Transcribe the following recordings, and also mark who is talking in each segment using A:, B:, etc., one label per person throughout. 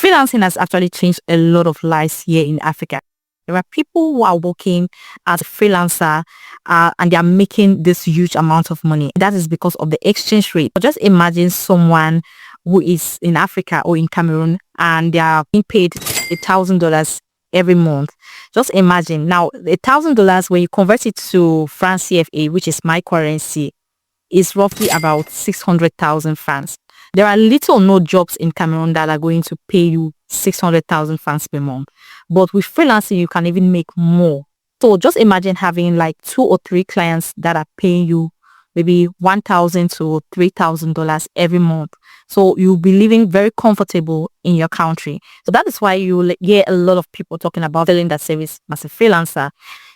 A: Freelancing has actually changed a lot of lives here in Africa. There are people who are working as a freelancer and they are making this huge amount of money. That is because of the exchange rate. Just imagine someone who is in Africa or in Cameroon and they are being paid $1,000 every month. Just imagine now $1,000 when you convert it to franc CFA, which is my currency, is roughly about 600,000 francs. There are little or no jobs in Cameroon that are going to pay you 600,000 francs per month. But with freelancing, you can even make more. So just imagine having like 2 or 3 clients that are paying you maybe $1,000 to $3,000 every month. So you'll be living very comfortable in your country. So that is why you hear a lot of people talking about selling that service as a freelancer.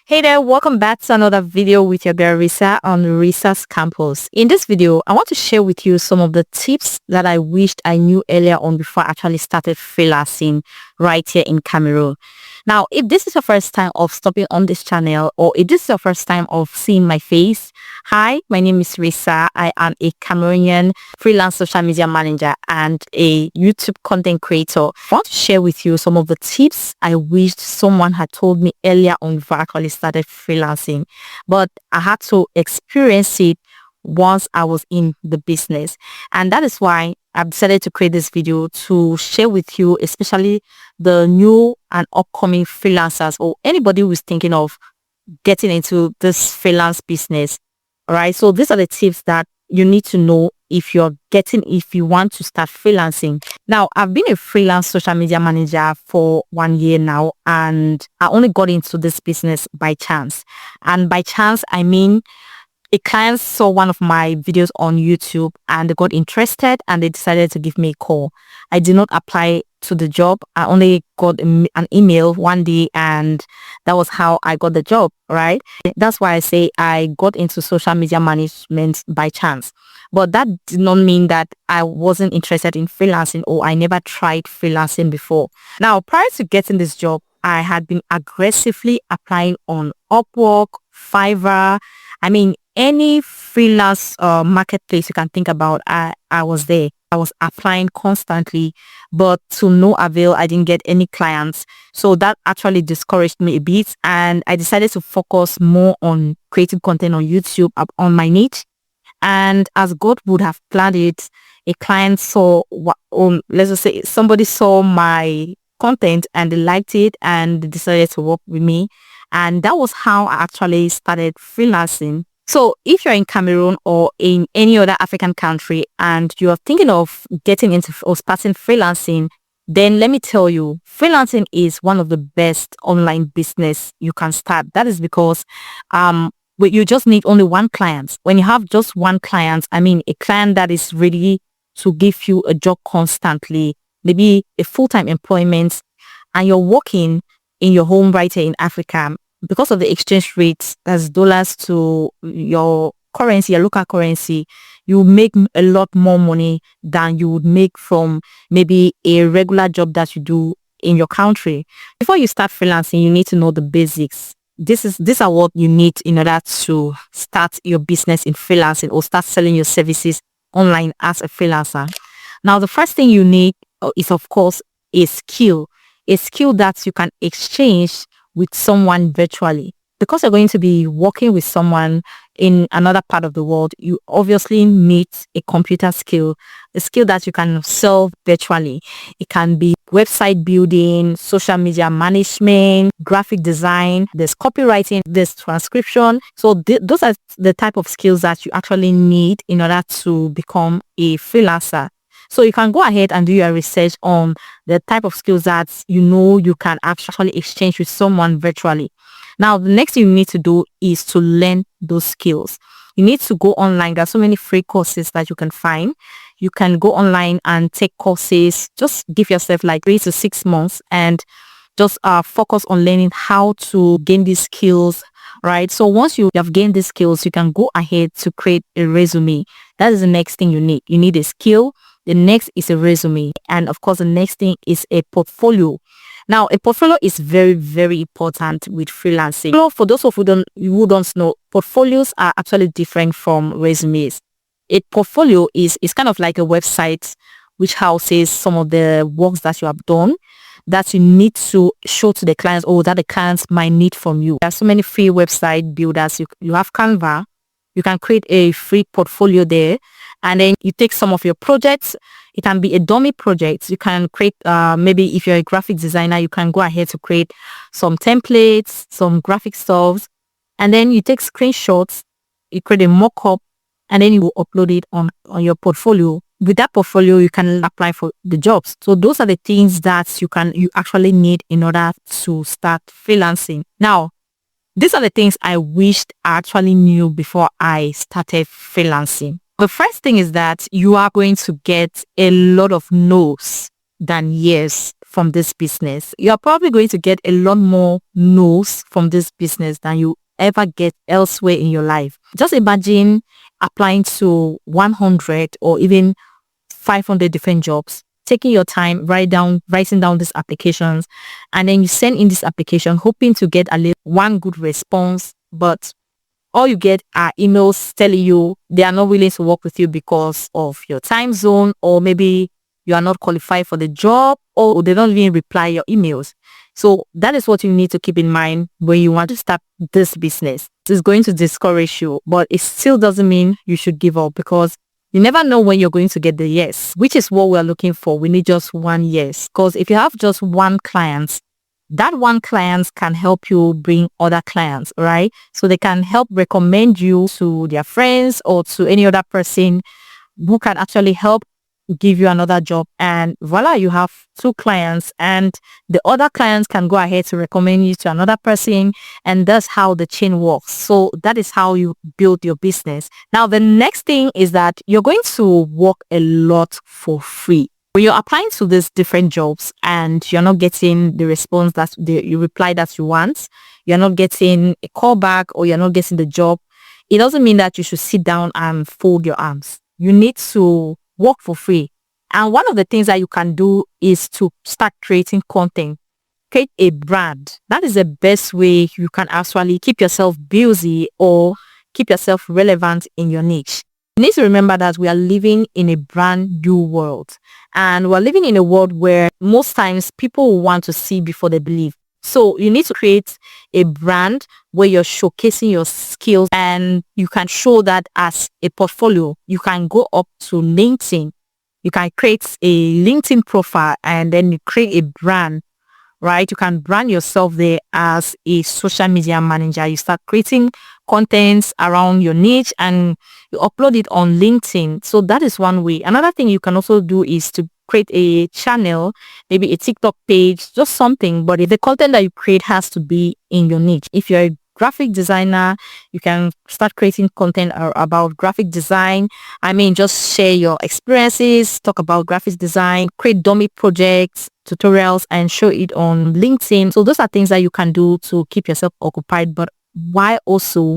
A: Hey there, welcome back to another video with your girl Risa on Risa's Campus. In this video, I want to share with you some of the tips that I wished I knew earlier on before I actually started freelancing right here in Cameroon. Now, if this is your first time of stopping on this channel, or if this is your first time of seeing my face, hi, my name is Risa. I am a Cameroonian freelance social media manager and a YouTube content creator. I want to share with you some of the tips I wished someone had told me earlier on before I actually started freelancing, but I had to experience it once I was in the business. And that is why I've decided to create this video to share with you, especially the new and upcoming freelancers or anybody who is thinking of getting into this freelance business. All right. So these are the tips that you need to know if you want to start freelancing. Now, I've been a freelance social media manager for 1 year now, and I only got into this business by chance. And by chance, I mean, a client saw one of my videos on YouTube and they got interested and they decided to give me a call. I did not apply to the job. I only got an email one day and that was how I got the job, right? That's why I say I got into social media management by chance. But that did not mean that I wasn't interested in freelancing or I never tried freelancing before. Now, prior to getting this job, I had been aggressively applying on Upwork, Fiverr. I mean, any freelance marketplace you can think about, I was there. I was applying constantly, but to no avail. I didn't get any clients. So that actually discouraged me a bit. And I decided to focus more on creating content on YouTube, on my niche. And as God would have planned it, a client saw, let's just say somebody saw my content and they liked it and they decided to work with me. And that was how I actually started freelancing. So if you're in Cameroon or in any other African country and you are thinking of getting into or starting freelancing, then let me tell you, freelancing is one of the best online business you can start. That is because you just need only one client. When you have just one client, I mean a client that is ready to give you a job constantly, maybe a full-time employment, and you're working in your home right here in Africa, because of the exchange rates as dollars to your currency, your local currency, you make a lot more money than you would make from maybe a regular job that you do in your country. Before you start freelancing, you need to know the basics. These are what you need in order to start your business in freelancing or start selling your services online as a freelancer. Now, the first thing you need is, of course, a skill that you can exchange with someone virtually. Because you're going to be working with someone in another part of the world, you obviously need a computer skill, a skill that you can sell virtually. It can be website building, social media management, graphic design, there's copywriting, there's transcription. So those are the type of skills that you actually need in order to become a freelancer. So you can go ahead and do your research on the type of skills that you can actually exchange with someone virtually. Now, the next thing you need to do is to learn those skills. You need to go online. There are so many free courses that you can find. You can go online and take courses. Just give yourself like 3 to 6 months and just focus on learning how to gain these skills, right? So once you have gained these skills, you can go ahead to create a resume. That is the next thing you need. You need a skill. The next is a resume. And of course, the next thing is a portfolio. Now, a portfolio is very, very important with freelancing. So for those of you who don't know, portfolios are actually different from resumes. A portfolio is kind of like a website which houses some of the works that you have done that you need to show to the clients, or that the clients might need from you. There are so many free website builders. You have Canva. You can create a free portfolio there, and then you take some of your projects. It can be a dummy project. You can create, maybe if you're a graphic designer, you can go ahead to create some templates, some graphic stuff, and then you take screenshots, you create a mock-up, and then you will upload it on your portfolio. With that portfolio, you can apply for the jobs. So those are the things that you actually need in order to start freelancing. Now, these are the things I wished I actually knew before I started freelancing. The first thing is that you are going to get a lot of no's than yes from this business. You are probably going to get a lot more no's from this business than you ever get elsewhere in your life. Just imagine applying to 100 or even 500 different jobs, taking your time, writing down these applications, and then you send in this application hoping to get at least one good response, but all you get are emails telling you they are not willing to work with you because of your time zone, or maybe you are not qualified for the job, or they don't even reply your emails. So that is what you need to keep in mind when you want to start this business. It's going to discourage you, but it still doesn't mean you should give up, because you never know when you're going to get the yes, which is what we're looking for. We need just one yes, because if you have just one client, that one client can help you bring other clients, right? So they can help recommend you to their friends or to any other person who can actually help give you another job, and voila, you have two clients, and the other clients can go ahead to recommend you to another person, and that's how the chain works. So that is how you build your business. Now, the next thing is that you're going to work a lot for free. When you're applying to these different jobs and you're not getting the response that you reply that you want, you're not getting a call back, or you're not getting the job, it doesn't mean that you should sit down and fold your arms. You need to work for free. And one of the things that you can do is to start creating content. Create a brand. That is the best way you can actually keep yourself busy or keep yourself relevant in your niche. You need to remember that we are living in a brand new world, and we're living in a world where most times people want to see before they believe. So you need to create a brand where you're showcasing your skills, and you can show that as a portfolio. You can go up to LinkedIn. You can create a LinkedIn profile, and then you create a brand, right? You can brand yourself there as a social media manager. You start creating contents around your niche and you upload it on LinkedIn. So that is one way. Another thing you can also do is to create a channel, maybe a TikTok page, just something, but the content that you create has to be in your niche. If you're a graphic designer, you can start creating content about graphic design. I mean, just share your experiences, talk about graphic design, create dummy projects, tutorials, and show it on LinkedIn. So those are things that you can do to keep yourself occupied, but while also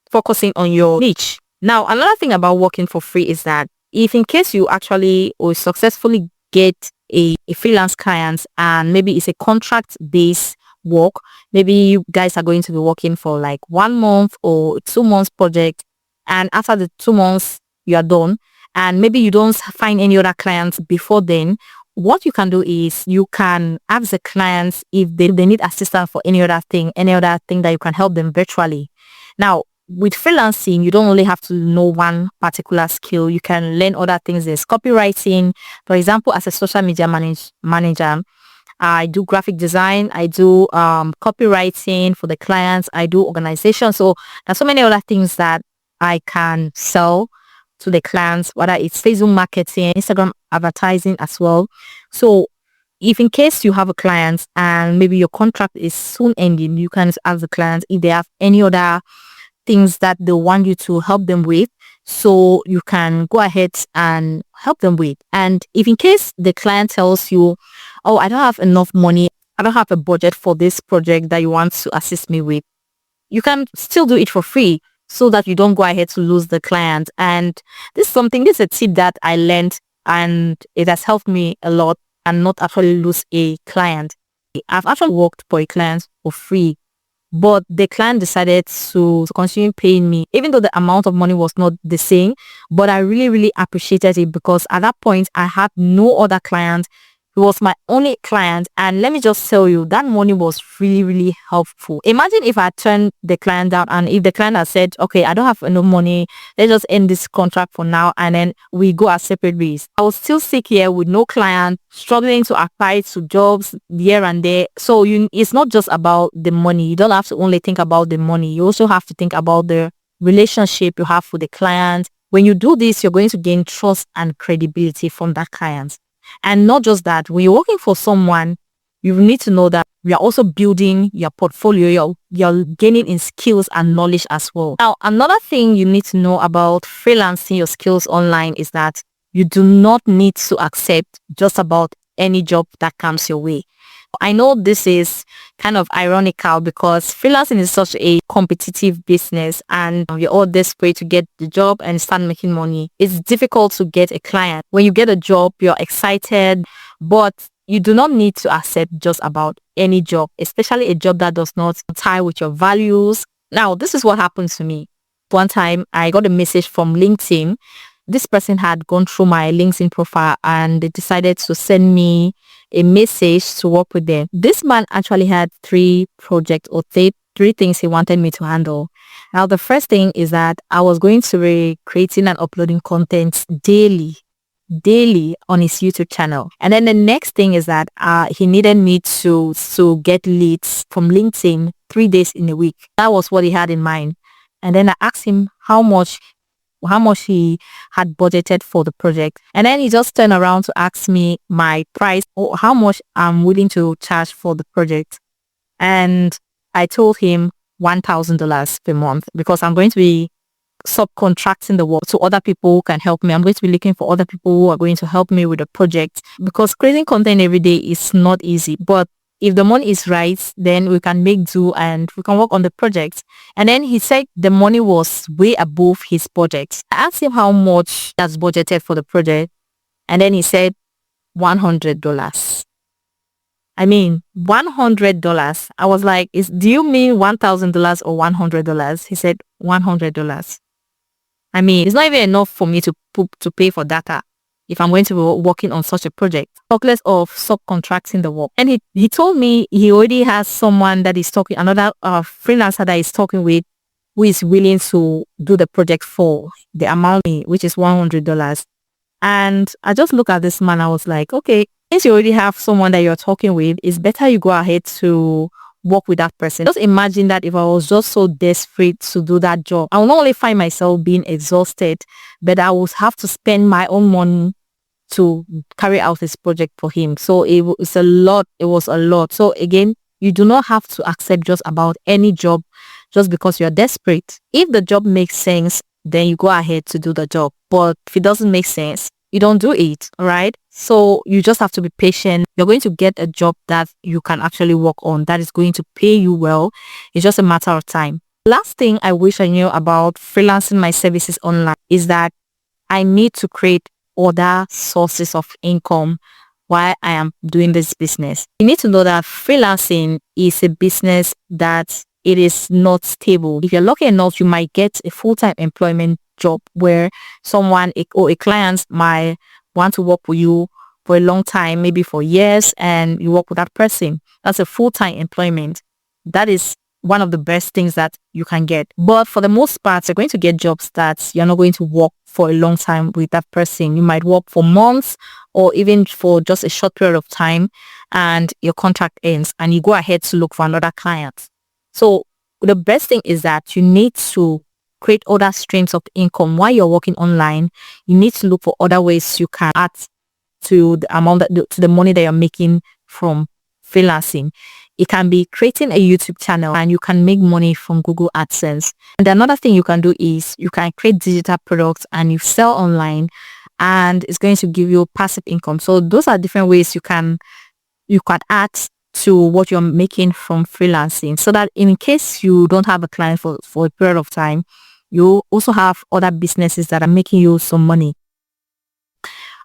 A: focusing on your niche. Now, another thing about working for free is that if in case you actually or successfully get a freelance client, and maybe it's a contract based work, maybe you guys are going to be working for like 1 month or 2 months project, and after the 2 months you are done, and maybe you don't find any other clients before then, what you can do is you can ask the clients if they need assistance for any other thing that you can help them virtually. Now, with freelancing, you don't only have to know one particular skill. You can learn other things. There's copywriting. For example, as a social media manager, I do graphic design. I do copywriting for the clients. I do organization. So there's so many other things that I can sell to the clients, whether it's Facebook marketing, Instagram advertising as well. So if in case you have a client and maybe your contract is soon ending, you can ask the client if they have any other things that they want you to help them with, so you can go ahead and help them with. And if in case the client tells you, oh, I don't have enough money, I don't have a budget for this project that you want to assist me with, you can still do it for free so that you don't go ahead to lose the client. And this is a tip that I learned, and it has helped me a lot and not actually lose a client. I've actually worked for a client for free but the client decided to continue paying me, even though the amount of money was not the same. But I really, really appreciated it because at that point I had no other client. He was my only client, and let me just tell you, that money was really, really helpful. Imagine if I turned the client down, and if the client had said, okay, I don't have enough money, let's just end this contract for now, and then we go our separate ways. I was still sick here with no client, struggling to apply to jobs here and there. So it's not just about the money. You don't have to only think about the money. You also have to think about the relationship you have with the client. When you do this, you're going to gain trust and credibility from that client. And not just that, when you're working for someone, you need to know that you are also building your portfolio. You're gaining in skills and knowledge as well. Now, another thing you need to know about freelancing your skills online is that you do not need to accept just about any job that comes your way. I know this is kind of ironical because freelancing is such a competitive business and you're all desperate to get the job and start making money. It's difficult to get a client. When you get a job, you're excited, but you do not need to accept just about any job, especially a job that does not tie with your values. Now, this is what happened to me. One time, I got a message from LinkedIn. This person had gone through my LinkedIn profile and they decided to send me a message to work with them. This man actually had 3 projects or three things he wanted me to handle. Now, the first thing is that I was going to be creating and uploading content daily on his YouTube channel. And then the next thing is that he needed me to get leads from LinkedIn 3 days in a week. That was what he had in mind. And then I asked him how much he had budgeted for the project. And then he just turned around to ask me my price or how much I'm willing to charge for the project. And I told him $1,000 per month because I'm going to be subcontracting the work to other people who can help me. I'm going to be looking for other people who are going to help me with the project because creating content every day is not easy. But if the money is right, then we can make do and we can work on the project. And then he said the money was way above his budget. I asked him how much that's budgeted for the project. And then he said $100. I mean, $100. I was like, do you mean $1,000 or $100? He said $100. I mean, it's not even enough for me to pay for data if I'm going to be working on such a project. Talk less of subcontracting the work. And he told me he already has someone that is talking, another freelancer that he's talking with, who is willing to do the project for the amount, which is $100. And I just look at this man, I was like, okay, since you already have someone that you're talking with, it's better you go ahead to work with that person. Just imagine that if I was just so desperate to do that job, I will not only find myself being exhausted, but I would have to spend my own money to carry out this project for him. So it was a lot. So again, you do not have to accept just about any job just because you're desperate. If the job makes sense, then you go ahead to do the job. But if it doesn't make sense, you don't do it. All right. So you just have to be patient. You're going to get a job that you can actually work on, that is going to pay you well. It's just a matter of time. Last thing I wish I knew about freelancing my services online is that I need to create other sources of income while I am doing this business. You need to know that freelancing is a business that it is not stable. If you're lucky enough, you might get a full-time employment job where someone or a client might want to work with you for a long time, maybe for years, and you work with that person. That's a full-time employment. That is one of the best things that you can get. But for the most part, you're going to get jobs that you're not going to work for a long time with that person. You might work for months or even for just a short period of time, and your contract ends and you go ahead to look for another client. So the best thing is that you need to create other streams of income while you're working online. You need to look for other ways you can add to the amount to the money that you're making from freelancing. It can be creating a YouTube channel and you can make money from Google AdSense. And another thing you can do is you can create digital products and you sell online, and it's going to give you passive income. So those are different ways you can add to what you're making from freelancing, so that in case you don't have a client for a period of time, you also have other businesses that are making you some money.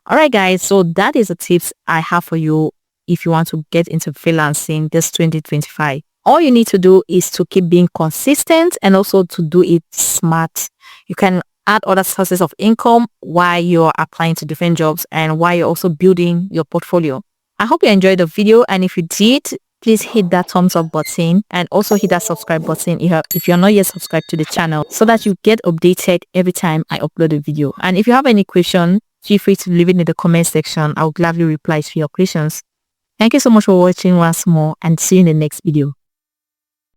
A: All right, guys. So that is the tips I have for you if you want to get into freelancing this 2025. All you need to do is to keep being consistent and also to do it smart. You can add other sources of income while you're applying to different jobs and while you're also building your portfolio. I hope you enjoyed the video, and if you did, please hit that thumbs up button and also hit that subscribe button if you're not yet subscribed to the channel, so that you get updated every time I upload a video. And if you have any question, feel free to leave it in the comment section. I'll gladly reply to your questions. Thank you so much for watching once more, and see you in the next video.